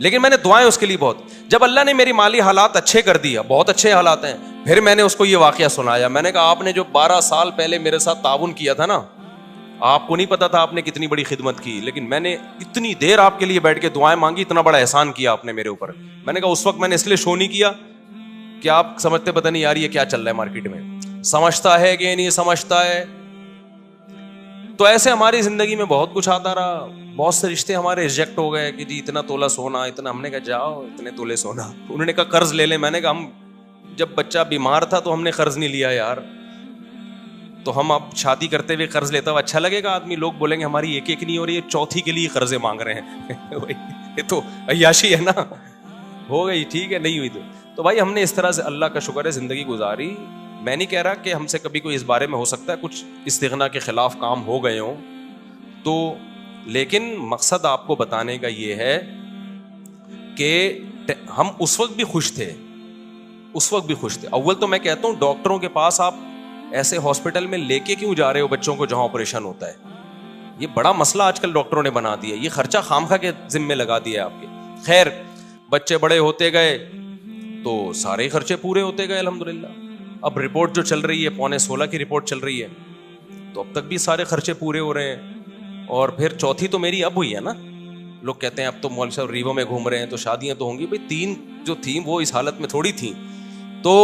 لیکن میں نے دعائیں اس کے لیے بہت. جب اللہ نے میری مالی حالات اچھے کر دیا, بہت اچھے حالات ہیں, پھر میں نے اس کو یہ واقعہ سنایا. میں نے کہا آپ نے جو 12 سال پہلے میرے ساتھ تعاون کیا تھا نا, آپ کو نہیں پتا تھا آپ نے کتنی بڑی خدمت کی, لیکن میں نے اتنی دیر آپ کے لیے بیٹھ کے دعائیں مانگی, اتنا بڑا احسان کیا آپ نے میرے اوپر. میں نے کہا اس وقت میں نے اس لیے شو نہیں کیا کہ آپ سمجھتے پتہ نہیں یار یہ کیا چل رہا ہے مارکیٹ میں, سمجھتا ہے کہ نہیں سمجھتا ہے. تو ایسے ہماری زندگی میں بہت کچھ آتا رہا, بہت سے رشتے ہمارے ریجیکٹ ہو گئے کہ جی اتنا تولہ سونا, اتنا. ہم نے کہا جاؤ اتنے تولے سونا. انہوں نے کہا قرض لے لیں. میں نے کہا ہم جب بچہ بیمار تھا تو ہم نے قرض نہیں لیا یار, تو ہم اب شادی کرتے ہوئے قرض لیتا ہوا اچھا لگے گا؟ آدمی لوگ بولیں گے ہماری ایک ایک نہیں ہو رہی ہے, چوتھی کے لیے قرضے مانگ رہے ہیں. یہ تو عیاشی ہے نا. ہو گئی ٹھیک ہے, نہیں ہوئی تو بھائی ہم نے اس طرح سے اللہ کا شکر ہے زندگی گزاری. میں نہیں کہہ رہا کہ ہم سے کبھی کوئی اس بارے میں ہو سکتا ہے کچھ استغنا کے خلاف کام ہو گئے ہوں تو, لیکن مقصد آپ کو بتانے کا یہ ہے کہ ہم اس وقت بھی خوش تھے, اس وقت بھی خوش تھے. اول تو میں کہتا ہوں ڈاکٹروں کے پاس آپ ایسے ہاسپٹل میں لے کے کیوں جا رہے ہو بچوں کو جہاں آپریشن ہوتا ہے؟ یہ بڑا مسئلہ آج کل ڈاکٹروں نے بنا دیا, یہ خرچہ خامخواہ کے ذمے لگا دیا آپ کے. خیر بچے بڑے ہوتے گئے تو سارے خرچے پورے ہوتے گئے الحمدللہ. اب رپورٹ جو چل رہی ہے 15.16 کی رپورٹ چل رہی ہے, تو اب تک بھی سارے خرچے پورے ہو رہے ہیں. اور پھر چوتھی تو میری اب ہوئی ہے نا. لوگ کہتے ہیں اب تو مولوی صاحب ریوو میں گھوم رہے ہیں تو شادیاں تو ہوں گی. بھائی 3 جو تھیں وہ اس حالت میں تھوڑی تھیں. تو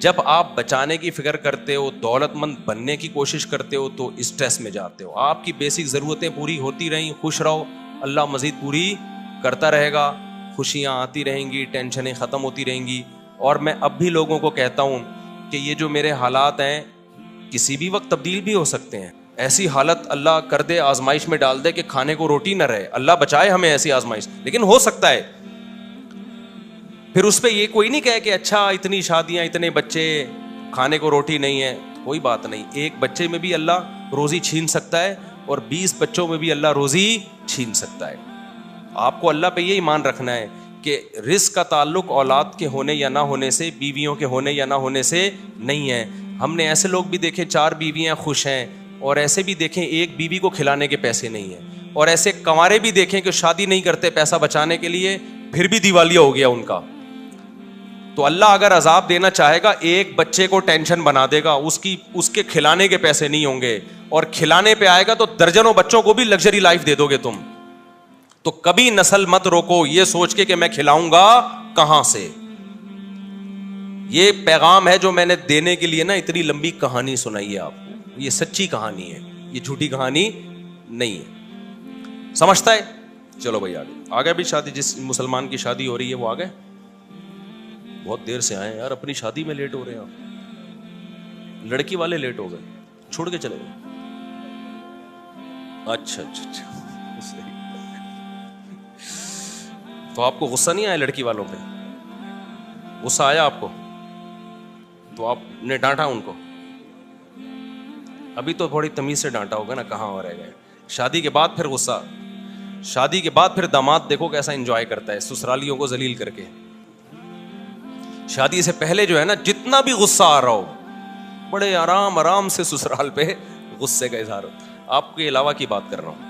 جب آپ بچانے کی فکر کرتے ہو, دولت مند بننے کی کوشش کرتے ہو, تو اسٹریس میں جاتے ہو. آپ کی بیسک ضرورتیں پوری ہوتی رہیں, خوش رہو, اللہ مزید پوری کرتا رہے گا, خوشیاں آتی رہیں گی, ٹینشنیں ختم ہوتی رہیں گی. اور میں اب بھی لوگوں کو کہتا ہوں کہ یہ جو میرے حالات ہیں کسی بھی وقت تبدیل بھی ہو سکتے ہیں. ایسی حالت اللہ کر دے, آزمائش میں ڈال دے کہ کھانے کو روٹی نہ رہے, اللہ بچائے ہمیں ایسی آزمائش, لیکن ہو سکتا ہے. پھر اس پہ یہ کوئی نہیں کہے کہ اچھا اتنی شادیاں, اتنے بچے, کھانے کو روٹی نہیں ہے. کوئی بات نہیں, ایک بچے میں بھی اللہ روزی چھین سکتا ہے اور 20 بچوں میں بھی اللہ روزی چھین سکتا ہے. آپ کو اللہ پہ یہ ایمان رکھنا ہے کہ رزق کا تعلق اولاد کے ہونے یا نہ ہونے سے, بیویوں کے ہونے یا نہ ہونے سے نہیں ہے. ہم نے ایسے لوگ بھی دیکھے 4 بیویاں خوش ہیں, اور ایسے بھی دیکھیں ایک بیوی کو کھلانے کے پیسے نہیں ہیں, اور ایسے کنوارے بھی دیکھیں کہ شادی نہیں کرتے پیسہ بچانے کے لیے, پھر بھی دیوالیہ ہو گیا ان کا. تو اللہ اگر عذاب دینا چاہے گا, ایک بچے کو ٹینشن بنا دے گا, اس کے کھلانے کے پیسے نہیں ہوں گے, اور کھلانے پہ آئے گا تو درجنوں بچوں کو بھی لگژری لائف دے دو گے تم. تو کبھی نسل مت روکو یہ سوچ کے کہ میں کھلاؤں گا کہاں سے. یہ پیغام ہے جو میں نے دینے کے لیے نا اتنی لمبی کہانی سنائی ہے آپ کو. یہ سچی کہانی ہے, یہ جھوٹی کہانی نہیں ہے. سمجھتا ہے؟ چلو بھائی آگے بھی شادی, جس مسلمان کی شادی ہو رہی ہے وہ آگے. بہت دیر سے آئے یار, اپنی شادی میں لیٹ ہو رہے ہیں آپ. لڑکی والے لیٹ ہو گئے, چھوڑ کے چلے گئے. اچھا اچھا اچھا, تو آپ کو غصہ نہیں آیا لڑکی والوں پہ؟ غصہ آیا آپ کو تو آپ نے ڈانٹا ان کو؟ ابھی تو تھوڑی تمیز سے ڈانٹا ہوگا نا, کہاں ہو رہ گئے. شادی کے بعد پھر غصہ, شادی کے بعد پھر داماد دیکھو کیسا انجوائے کرتا ہے سسرالیوں کو ذلیل کر کے. شادی سے پہلے جو ہے نا جتنا بھی غصہ آ رہا ہو, بڑے آرام آرام سے سسرال پہ غصے کا اظہار ہوتا. آپ کے علاوہ کی بات کر رہا ہوں.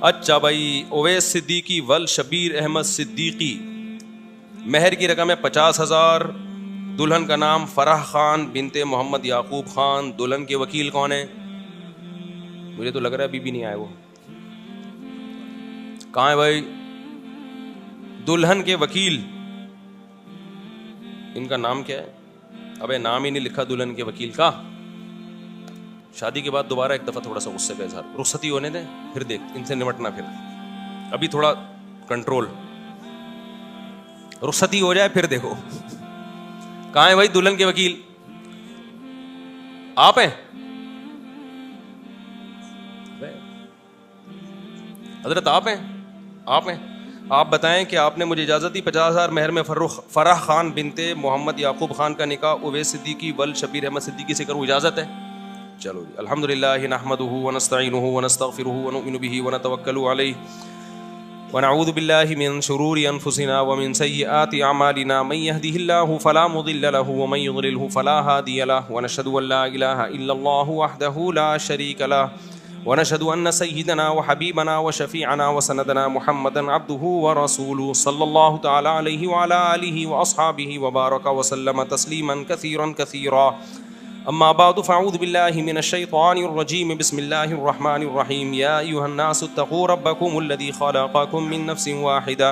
اچھا بھائی, اویس صدیقی ول شبیر احمد صدیقی, مہر کی رقم ہے 50,000, دلہن کا نام فرح خان بنت محمد یعقوب خان. دلہن کے وکیل کون ہیں؟ مجھے تو لگ رہا ہے ابھی بھی نہیں آئے وہ. کہاں ہے بھائی دلہن کے وکیل؟ ان کا نام کیا ہے؟ ابے نام ہی نہیں لکھا دلہن کے وکیل کا. شادی کے بعد دوبارہ ایک دفعہ تھوڑا سا غصے کا اظہار, رخصتی ہونے دیں پھر دیکھ ان سے نمٹنا. پھر ابھی تھوڑا کنٹرول, رخصتی ہو جائے پھر دیکھو. کہاں ہے بھائی دلہن کے وکیل؟ آپ ہیں حضرت؟ آپ ہیں؟ آپ ہیں؟ آپ بتائیں کہ آپ نے مجھے اجازت دی 50,000 مہر میں فرح خان بنت محمد یعقوب خان کا نکاح اویس صدیقی ول شبیر احمد صدیقی سے کروں, اجازت ہے؟ چلو جی. الحمدللہ نحمدہ ونستعینہ ونستغفرہ ونؤمن بہ ونتوکل علیہ ونعوذ باللہ من شرور انفسنا ومن سیئات اعمالنا من یهده اللہ فلا مضل له ومن یضللہ فلا ہادی له ونشهد ان لا الہ الا اللہ وحدہ لا شریک له ونشهد أن سيدنا وحبيبنا وشفيعنا وسندنا محمدا عبده ورسوله صلى الله تعالى عليه وعلى آله وأصحابه وبارك وسلم تسليما كثيرا كثيرا. أما بعد فأعوذ بالله من الشيطان الرجيم. بسم الله الرحمن الرحيم. يا أيها الناس اتقوا ربكم الذي خلقكم من نفس واحدة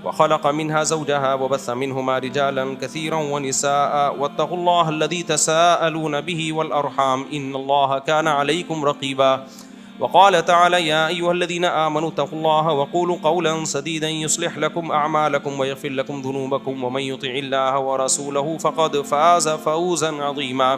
وخلق منها زوجها وبث منهما رجالا كثيرا ونساء واتقوا الله الذي تساءلون به والأرحام إن الله كان عليكم رقيبا. وقال تعالى يا أيها الذين آمنوا اتقوا الله وقولوا قولا سديدا يصلح لكم أعمالكم ويغفر لكم ذنوبكم ومن يطع الله ورسوله فقد فاز فوزا عظيما.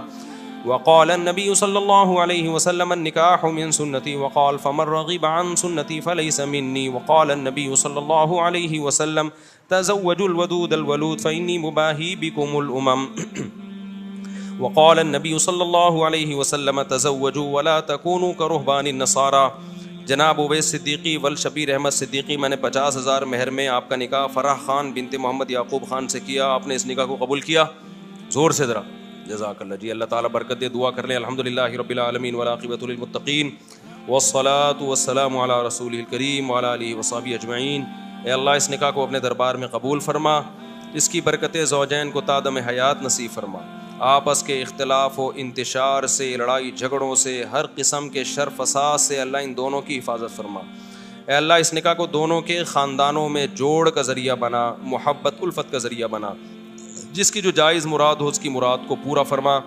وقال النبي صلى الله عليه وسلم النكاح من سنتي وقال فمن رغب عن سنتي فليس مني. وقال النبي صلى الله عليه وسلم تزوجوا الودود الولود فإني مباهي بكم الأمم. وقال النبي صلی اللہ علیہ وسلم تزوجوا ولا تکونوا کرہبان النصارى. جناب اویس صدیقی والشبیر احمد صدیقی، میں نے 50,000 مہر میں آپ کا نکاح فرح خان بنت محمد یعقوب خان سے کیا. آپ نے اس نکاح کو قبول کیا؟ زور سے ذرا جزاک اللہ جی. اللہ تعالیٰ برکت دے. دعا کر لیں. الحمدللہ رب العالمین والعاقبۃ للمتقین والصلاۃ والسلام علی رسولہ الکریم وعلی آلہ وصحبہ اجمعین. اے اللہ اس نکاح کو اپنے دربار میں قبول فرما. اس کی برکتیں زوجین کو تا دم حیات نصیب فرما. آپس کے اختلاف و انتشار سے، لڑائی جھگڑوں سے، ہر قسم کے شر فساد سے اللہ ان دونوں کی حفاظت فرما. اے اللہ اس نکاح کو دونوں کے خاندانوں میں جوڑ کا ذریعہ بنا، محبت الفت کا ذریعہ بنا. جس کی جو جائز مراد ہو اس کی مراد کو پورا فرما.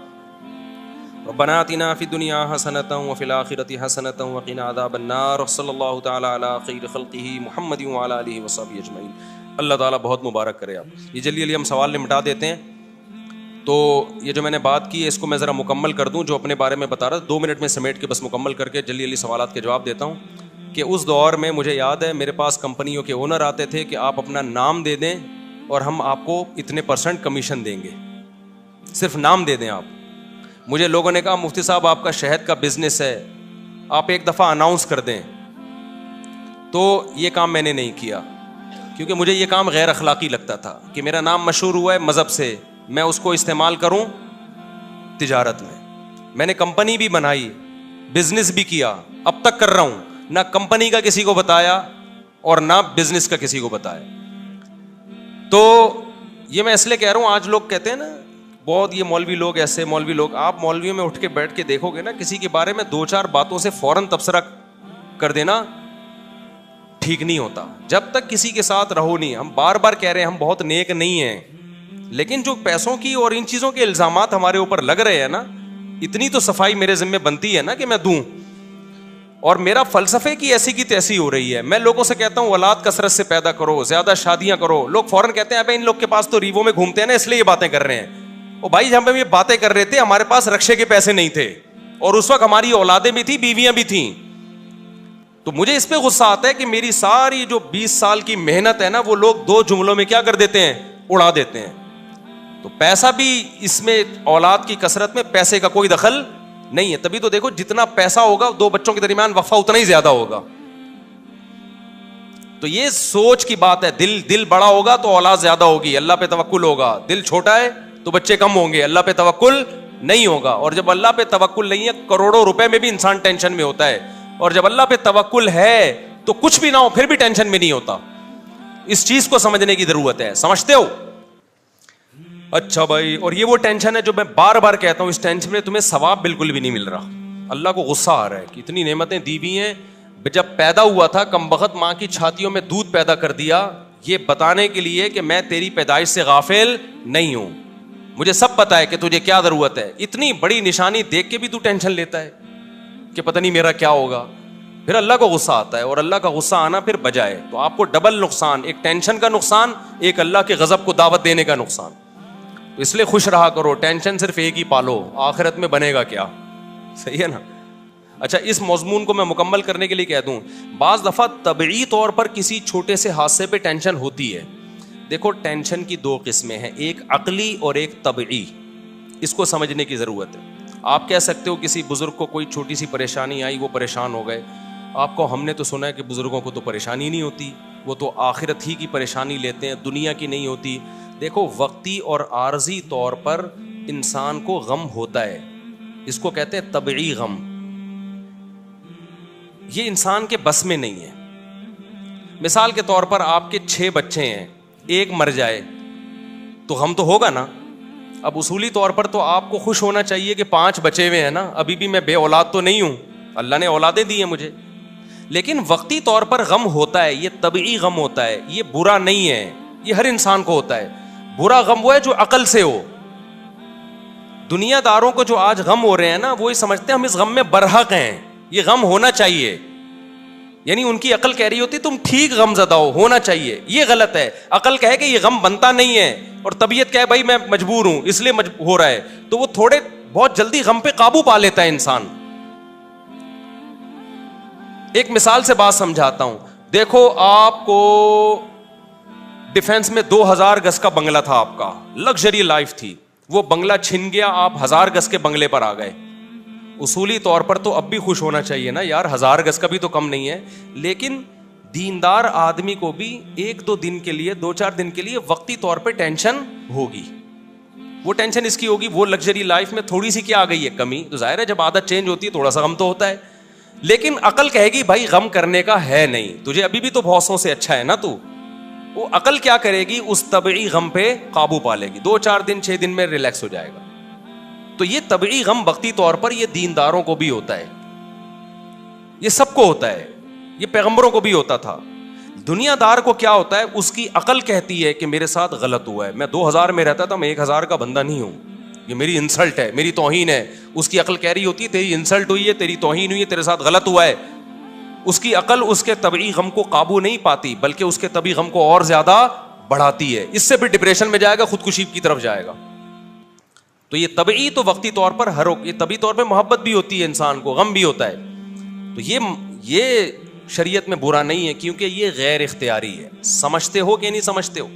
ربنا آتنا فی الدنیا حسنۃ وفی الآخرۃ حسنۃ وقنا عذاب النار. صلی اللہ تعالی علی خیر خلقہ محمد وعلی آلہ وصحبہ اجمعین. اللہ تعالیٰ بہت مبارک کرے. آپ یہ جلدی ہم سوال نمٹا دیتے ہیں. تو یہ جو میں نے بات کی ہے اس کو میں ذرا مکمل کر دوں. جو اپنے بارے میں بتا رہا تھا 2 منٹ میں سمیٹ کے بس مکمل کر کے جلدی سوالات کے جواب دیتا ہوں. کہ اس دور میں مجھے یاد ہے میرے پاس کمپنیوں کے اونر آتے تھے کہ آپ اپنا نام دے دیں اور ہم آپ کو اتنے % کمیشن دیں گے. صرف نام دے دیں آپ. مجھے لوگوں نے کہا مفتی صاحب آپ کا شہد کا بزنس ہے، آپ ایک دفعہ اناؤنس کر دیں. تو یہ کام میں نے نہیں کیا کیونکہ مجھے یہ کام غیر اخلاقی لگتا تھا کہ میرا نام مشہور ہوا ہے مذہب سے، میں اس کو استعمال کروں تجارت میں. میں نے کمپنی بھی بنائی، بزنس بھی کیا، اب تک کر رہا ہوں. نہ کمپنی کا کسی کو بتایا اور نہ بزنس کا کسی کو بتایا. تو یہ میں اس لیے کہہ رہا ہوں، آج لوگ کہتے ہیں نا بہت یہ مولوی لوگ ایسے مولوی لوگ. آپ مولویوں میں اٹھ کے بیٹھ کے دیکھو گے نا کسی کے بارے میں 2-4 باتوں سے فوراً تبصرہ کر دینا ٹھیک نہیں ہوتا. جب تک کسی کے ساتھ رہو نہیں. ہم بار بار کہہ رہے ہیں ہم بہت نیک نہیں ہیں، لیکن جو پیسوں کی اور ان چیزوں کے الزامات ہمارے اوپر لگ رہے ہیں نا، اتنی تو صفائی میرے ذمہ بنتی ہے نا کہ میں دوں. اور میرا فلسفے کی ایسی کی تیسی ہو رہی ہے. میں لوگوں سے کہتا ہوں اولاد کثرت سے پیدا کرو، زیادہ شادیاں کرو. لوگ فوراً کہتے ہیں ابے ان لوگ کے پاس تو ریوو میں گھومتے ہیں نا اس لیے یہ باتیں کر رہے ہیں. او بھائی جب ہم یہ باتیں کر رہے تھے ہمارے پاس رکشے کے پیسے نہیں تھے اور اس وقت ہماری اولادیں بھی تھیں، بیویاں بھی تھیں. تو مجھے اس پہ غصہ آتا ہے کہ میری ساری جو 20 سال کی محنت ہے نا وہ لوگ 2 جملوں میں کیا کر دیتے ہیں، اڑا دیتے ہیں. تو پیسہ بھی اس میں اولاد کی کثرت میں پیسے کا کوئی دخل نہیں ہے. تبھی تو دیکھو جتنا پیسہ ہوگا 2 بچوں کے درمیان وقفہ اتنا ہی زیادہ ہوگا. تو یہ سوچ کی بات ہے. دل بڑا ہوگا تو اولاد زیادہ ہوگی، اللہ پہ توکل ہوگا. دل چھوٹا ہے تو بچے کم ہوں گے، اللہ پہ توکل نہیں ہوگا. اور جب اللہ پہ توکل نہیں ہے کروڑوں روپے میں بھی انسان ٹینشن میں ہوتا ہے. اور جب اللہ پہ توکل ہے تو کچھ بھی نہ ہو پھر بھی ٹینشن میں نہیں ہوتا. اس چیز کو سمجھنے کی ضرورت ہے. سمجھتے ہو؟ اچھا بھائی. اور یہ وہ ٹینشن ہے جو میں بار بار کہتا ہوں، اس ٹینشن میں تمہیں ثواب بالکل بھی نہیں مل رہا. اللہ کو غصہ آ رہا ہے کہ اتنی نعمتیں دی ہوئی ہیں. جب پیدا ہوا تھا کم بخت ماں کی چھاتیوں میں دودھ پیدا کر دیا، یہ بتانے کے لیے کہ میں تیری پیدائش سے غافل نہیں ہوں، مجھے سب پتا ہے کہ تجھے کیا ضرورت ہے. اتنی بڑی نشانی دیکھ کے بھی تو ٹینشن لیتا ہے کہ پتہ نہیں میرا کیا ہوگا. پھر اللہ کو غصہ آتا ہے اور اللہ کا غصہ آنا پھر بجائے. تو آپ کو ڈبل نقصان، ایک ٹینشن کا نقصان، ایک اللہ کے غضب کو دعوت دینے کا نقصان. تو اس لیے خوش رہا کرو. ٹینشن صرف ایک ہی پالو، آخرت میں بنے گا کیا. صحیح ہے نا. اچھا اس مضمون کو میں مکمل کرنے کے لیے کہہ دوں، بعض دفعہ طبعی طور پر کسی چھوٹے سے حادثے پہ ٹینشن ہوتی ہے. دیکھو ٹینشن کی 2 قسمیں ہیں، ایک عقلی اور ایک طبعی. اس کو سمجھنے کی ضرورت ہے. آپ کہہ سکتے ہو کسی بزرگ کو کوئی چھوٹی سی پریشانی آئی وہ پریشان ہو گئے. آپ کو ہم نے تو سنا ہے کہ بزرگوں کو تو پریشانی نہیں ہوتی، وہ تو آخرت ہی کی پریشانی لیتے ہیں، دنیا کی نہیں ہوتی. دیکھو وقتی اور عارضی طور پر انسان کو غم ہوتا ہے، اس کو کہتے ہیں طبعی غم. یہ انسان کے بس میں نہیں ہے. مثال کے طور پر آپ کے 6 بچے ہیں, ایک مر جائے تو غم تو ہوگا نا. اب اصولی طور پر تو آپ کو خوش ہونا چاہیے کہ 5 بچے ہوئے ہیں نا, ابھی بھی میں بے اولاد تو نہیں ہوں, اللہ نے اولادیں دی ہیں مجھے. لیکن وقتی طور پر غم ہوتا ہے, یہ طبعی غم ہوتا ہے, یہ برا نہیں ہے, یہ ہر انسان کو ہوتا ہے. برا غم وہ ہے جو عقل سے ہو. دنیا داروں کو جو آج غم ہو رہے ہیں نا, وہ یہ سمجھتے ہیں ہم اس غم میں برحق ہیں, یہ غم ہونا چاہیے. یعنی ان کی عقل کہہ رہی ہوتی تم ٹھیک غم زدہ ہونا چاہیے, یہ غلط ہے. عقل کہے کہ یہ غم بنتا نہیں ہے, اور طبیعت کہے بھائی میں مجبور ہوں اس لیے ہو رہا ہے, تو وہ تھوڑے بہت جلدی غم پہ قابو پا لیتا ہے انسان. ایک مثال سے بات سمجھاتا ہوں. دیکھو آپ کو ڈیفنس میں 2000 گز کا بنگلہ تھا, آپ کا لگژری لائف تھی, وہ بنگلہ چھن گیا, آپ 1000 گز کے بنگلے پر آ گئے. اصولی طور پر تو اب بھی خوش ہونا چاہیے نا یار, 1000 گز کا بھی تو کم نہیں ہے. لیکن دیندار آدمی کو بھی 1-2 دن کے لیے, 2-4 دن کے لیے وقتی طور پہ ٹینشن ہوگی. وہ ٹینشن اس کی ہوگی, وہ لگژری لائف میں تھوڑی سی کیا آ گئی ہے کمی, تو ظاہر ہے جب عادت چینج ہوتی ہے تھوڑا سا غم تو ہوتا ہے. لیکن عقل کہے گی بھائی غم کرنے کا ہے نہیں, تجھے ابھی بھی تو بہتوں سے اچھا ہے نا تو. وہ عقل کیا کرے گی, اس طبعی غم پہ قابو پا لے گی, 2-4 دن 6 دن میں ریلیکس ہو جائے گا. تو یہ طبعی غم وقتی طور پر یہ دینداروں کو بھی ہوتا ہے, یہ سب کو ہوتا ہے, یہ پیغمبروں کو بھی ہوتا تھا. دنیا دار کو کیا ہوتا ہے, اس کی عقل کہتی ہے کہ میرے ساتھ غلط ہوا ہے, میں 2000 میں رہتا تھا, میں 1000 کا بندہ نہیں ہوں, یہ میری انسلٹ ہے, میری توہین ہے. اس کی عقل کہہ رہی ہوتی ہے تیری انسلٹ ہوئی ہے, تیری توہین ہوئی ہے, تیرے ساتھ غلط ہوا ہے. اس کی عقل اس کے طبعی غم کو قابو نہیں پاتی, بلکہ اس کے طبعی غم کو اور زیادہ بڑھاتی ہے. اس سے بھی ڈپریشن میں جائے گا, خودکشی کی طرف جائے گا. تو یہ طبعی تو وقتی طور پر یہ طبعی طور پہ محبت بھی ہوتی ہے انسان کو, غم بھی ہوتا ہے. تو یہ شریعت میں برا نہیں ہے, کیونکہ یہ غیر اختیاری ہے. سمجھتے ہو کہ نہیں سمجھتے ہو؟